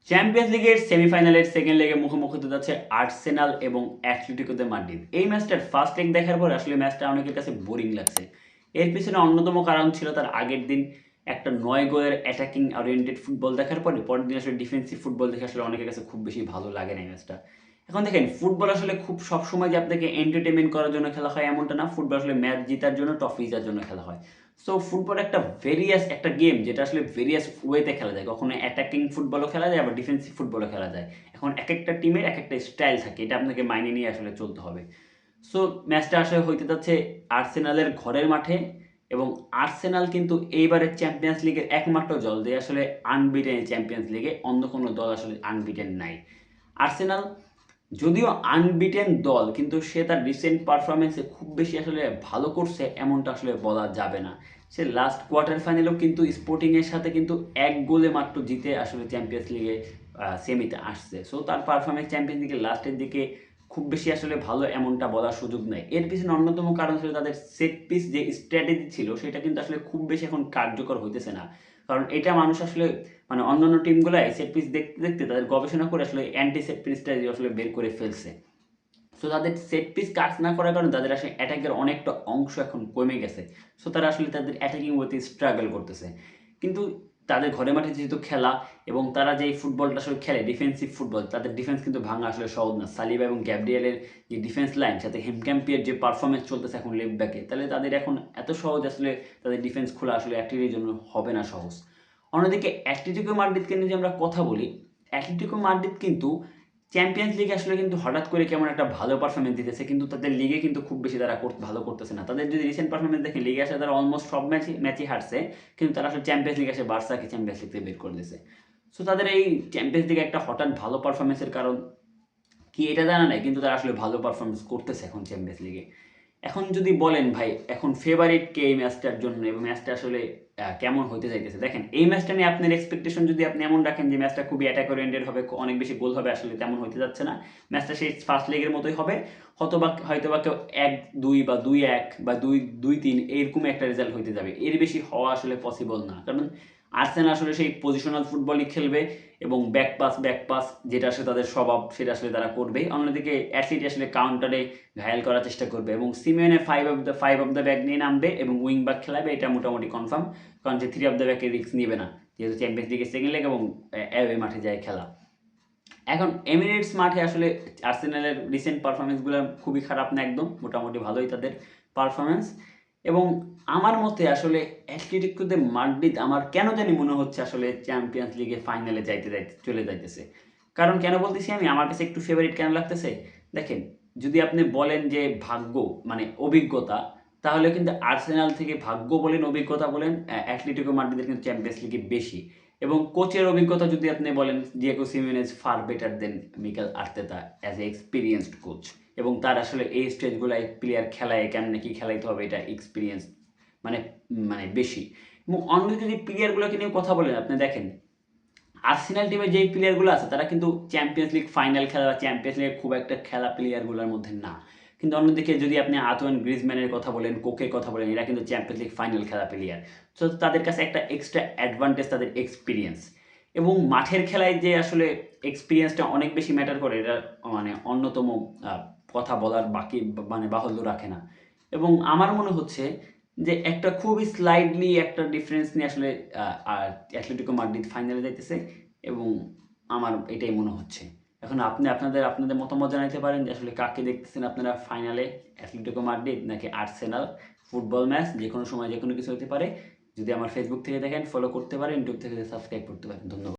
Champions লিগের সেমিফাইনালের second লেগে মুখোমুখি হতে যাচ্ছে আর্সেনাল এবং অ্যাটলেটিকো দে মাদ্রিদ। এই ম্যাচটার ফার্স্ট লেগ দেখার পর আসলে ম্যাচটা অনেকের কাছে বোরিং লাগছে। এর পিছনে অন্যতম কারণ ছিল তার আগের দিন একটা 9 গোলের অ্যাটাকিং ওরিয়েন্টেড ফুটবল দেখার পরে পরের দিন আসলে ডিফেন্সিভ ফুটবল দেখে আসলে অনেকের কাছে খুব বেশি ভালো লাগে না এই ম্যাচটা। এখন দেখেন, ফুটবল আসলে খুব সবসময় যে আপনাকে এন্টারটেনমেন্ট করার জন্য খেলা হয় এমনটা না। ফুটবল আসলে ম্যাচ জেতার জন্য, ট্রফি জেতার জন্য খেলা হয়। সো ফুটবল একটা ভেরিয়াস একটা গেম, যেটা আসলে ভেরিয়াস ওয়েতে খেলা যায়। কখনো অ্যাটাকিং ফুটবলও খেলা যায়, আবার ডিফেন্সিভ ফুটবলও খেলা যায়। এখন এক একটা টিমের এক একটা স্টাইল থাকে, এটা আপনাকে মাইনে নিয়ে আসলে চলতে হবে। সো ম্যাচটা আসলে হইতে যাচ্ছে আর্সেনালের ঘরের মাঠে, এবং আর্সেনাল কিন্তু এইবারের চ্যাম্পিয়ন্স লিগের একমাত্র দল যে আসলে আনবিটেন চ্যাম্পিয়ন্স লিগে, অন্য কোনো দল আসলে আনবিটেন নাই। আর্সেনাল যদিও আনবিটেন দল, কিন্তু সে তার রিসেন্ট পারফরমেন্সে খুব বেশি আসলে ভালো করছে এমনটা আসলে বলা যাবে না। সে লাস্ট কোয়ার্টার ফাইনালেও কিন্তু স্পোর্টিংয়ের সাথে কিন্তু 1 গোলে মাত্র জিতে আসলে চ্যাম্পিয়ন্স লিগে সেমিতে আসছে। সো তার পারফরমেন্স চ্যাম্পিয়ন্স লিগের লাস্টের দিকে খুব বেশি আসলে ভালো এমনটা বলার সুযোগ নেই। এর পিছনে অন্যতম কারণ ছিল তাদের সেট পিস যে স্ট্র্যাটেজি ছিল, সেটা কিন্তু আসলে খুব বেশি এখন কার্যকর হইতেছে না। কারণ এটা মানুষ আসলে অন্যান্য টিমগুলাই সেট পিস দেখতে দেখতে তাদের গবেষণা করে আসলে অ্যান্টি সেট পিসটা আসলে বের করে ফেলছে। সো তাদের সেট পিস কাজ না করার কারণে তাদের আসলে অ্যাটাকের অনেকটা অংশ এখন কমে গেছে। সো তারা আসলে তাদের অ্যাটাকিং ওয়েতে স্ট্রাগল করতেছে। কিন্তু তাদের ঘরে মাঠে যেহেতু খেলা, এবং তারা যে ফুটবলটা আসলে খেলে ডিফেন্সিভ ফুটবল, তাদের ডিফেন্স কিন্তু ভাঙা আসলে সহজ না। সালিবা এবং গ্যাব্রিয়েলের যে ডিফেন্স লাইন, সাথে হেমক্যাম্পিয়ার যে পারফরমেন্স চলতেছে এখন লেফট ব্যাকে, তাহলে তাদের এখন এত সহজ আসলে তাদের ডিফেন্স খোলা আসলে অ্যাটলেটিকোর জন্য হবে না সহজ। অন্যদিকে অ্যাটলেটিকো মাদ্রিদকে নিয়ে যদি আমরা কথা বলি, অ্যাটলেটিকো মাদ্রিদ কিন্তু চ্যাম্পিয়ন্স লিগে আসলে কিন্তু হঠাৎ করে কেমন একটা ভালো পারফরমেন্স দিতেছে, কিন্তু তাদের লিগে কিন্তু খুব বেশি তারা ভালো করতেছে না। তাদের যদি রিসেন্ট পারফরমেন্স দেখেন, লিগে আসলে তারা অলমোস্ট সব ম্যাচই হারছে, কিন্তু তারা আসলে চ্যাম্পিয়ন্স লিগে এসে বার্সাকে চ্যাম্পিয়ন্স লিগ থেকে বের করে দিয়েছে। সো তাদের এই চ্যাম্পিয়ন্স লিগে একটা হঠাৎ ভালো পারফরমেন্সের কারণ কি এটা জানা নাই, কিন্তু তারা আসলে ভালো পারফরমেন্স করতেছে এখন চ্যাম্পিয়ন্স লিগে। এখন যদি বলেন ভাই, এখন ফেভারিট কে এই ম্যাচটার জন্য, এবং ম্যাচটা আসলে কেমন হতে যাইতেছে, দেখেন এই ম্যাচটা নিয়ে আপনার এক্সপেকটেশন যদি আপনি এমন রাখেন যে ম্যাচটা খুবই অ্যাটাক ওরিয়েন্টেড হবে, অনেক বেশি গোল হবে, আসলে তেমন হতে যাচ্ছে না। ম্যাচটা সেই ফার্স্ট লেগের মতোই হবে। হয়তোবা কেউ 1-2 বা 2-1 বা 2-3 এইরকম একটা রেজাল্ট হইতে যাবে। এর বেশি হওয়া আসলে পসিবল না, কারণ আর্সেনাল আসলে সেই পজিশনাল ফুটবলই খেলবে, এবং ব্যাক পাস যেটা আসলে তাদের স্বভাব, সেটা আসলে তারা করবেই। অন্যদিকে অ্যাটলিটি আসলে কাউন্টারে ঘায়াল করার চেষ্টা করবে, এবং Simeone five of the back নিয়ে নামবে এবং উইং ব্যাক খেলাবে, এটা মোটামুটি কনফার্ম। কারণ যে 3 অফ দ্য ব্যাকের রিস্ক নেবে না, যেহেতু চ্যাম্পিয়ন্স লিগের সেকেন্ড লেগ এবং অ্যাওয়ে মাঠে যায় খেলা। এখন এমিরেটস মাঠে আসলে আর্সেনালের রিসেন্ট পারফরমেন্সগুলো খুবই খারাপ না, একদম মোটামুটি ভালোই তাদের পারফরমেন্স। এবং আমার মতে আসলে অ্যাটলেটিকো দে মাদ্রিদ আমার কেন জানি মনে হচ্ছে আসলে চ্যাম্পিয়ন্স লিগে ফাইনালে যাইতে যাইতে চলে যাইতেছে। কারণ কেন বলতেছি আমি, আমার কাছে একটু ফেভারিট কেন লাগতেছে, দেখেন, যদি আপনি বলেন যে ভাগ্য অভিজ্ঞতা, তাহলে কিন্তু আর্সেনাল থেকে ভাগ্য বলেন অভিজ্ঞতা বলেন অ্যাটলেটিকো মাদ্রিদের কিন্তু চ্যাম্পিয়ন্স লিগে বেশি। এবং কোচের অভিজ্ঞতা যদি আপনি বলেন, Diego Simeone far better than Mikel Arteta as a experienced coach, এবং তার আসলে এই স্টেজগুলাই প্লেয়ার খেলায় কেমনে কি খেলাইতে হবে এটা এক্সপিরিয়েন্স মানে বেশি। এবং অন্য যদি প্লেয়ারগুলোকে নিয়ে কথা বলেন, আপনি দেখেন আর্সেনাল টিমের যেই প্লেয়ারগুলো আছে তারা কিন্তু চ্যাম্পিয়ন্স লিগ ফাইনাল খেলা বা চ্যাম্পিয়ন্স লিগে খুব একটা খেলা প্লেয়ারগুলোর মধ্যে না। কিন্তু অন্যদিকে যদি আপনি আতোয়ান গ্রিজম্যানের কথা বলেন, কোকের কথা বলেন, এরা কিন্তু চ্যাম্পিয়ন্স লিগ ফাইনাল খেলা প্লেয়ার। সো তাদের কাছে একটা এক্সট্রা অ্যাডভান্টেজ তাদের এক্সপিরিয়েন্স। এবং মাঠের খেলায় যে আসলে এক্সপিরিয়েন্সটা অনেক বেশি ম্যাটার করে, এটা অন্যতম কথা বলার বাকি বাহুল্য রাখে না। এবং আমার মনে হচ্ছে যে একটা খুবই স্লাইডলি একটা ডিফারেন্স নিয়ে আসলে আর অ্যাটলেটিকো মাদ্রিদ ফাইনালে যাইতেছে, এবং আমার এটাই মনে হচ্ছে। এখন আপনি আপনাদের মতামত জানাইতে পারেন যে আসলে কাকে দেখতেছেন আপনারা ফাইনালে, অ্যাটলেটিকো মাদ্রিদ নাকি আর্সেনাল। ফুটবল ম্যাচ যে কোনো সময় যে কোনো কিছু হতে পারে। যদি আমার ফেসবুক থেকে দেখেন ফলো করতে পারেন, ইউটিউব থেকে সাবস্ক্রাইব করতে পারেন। ধন্যবাদ।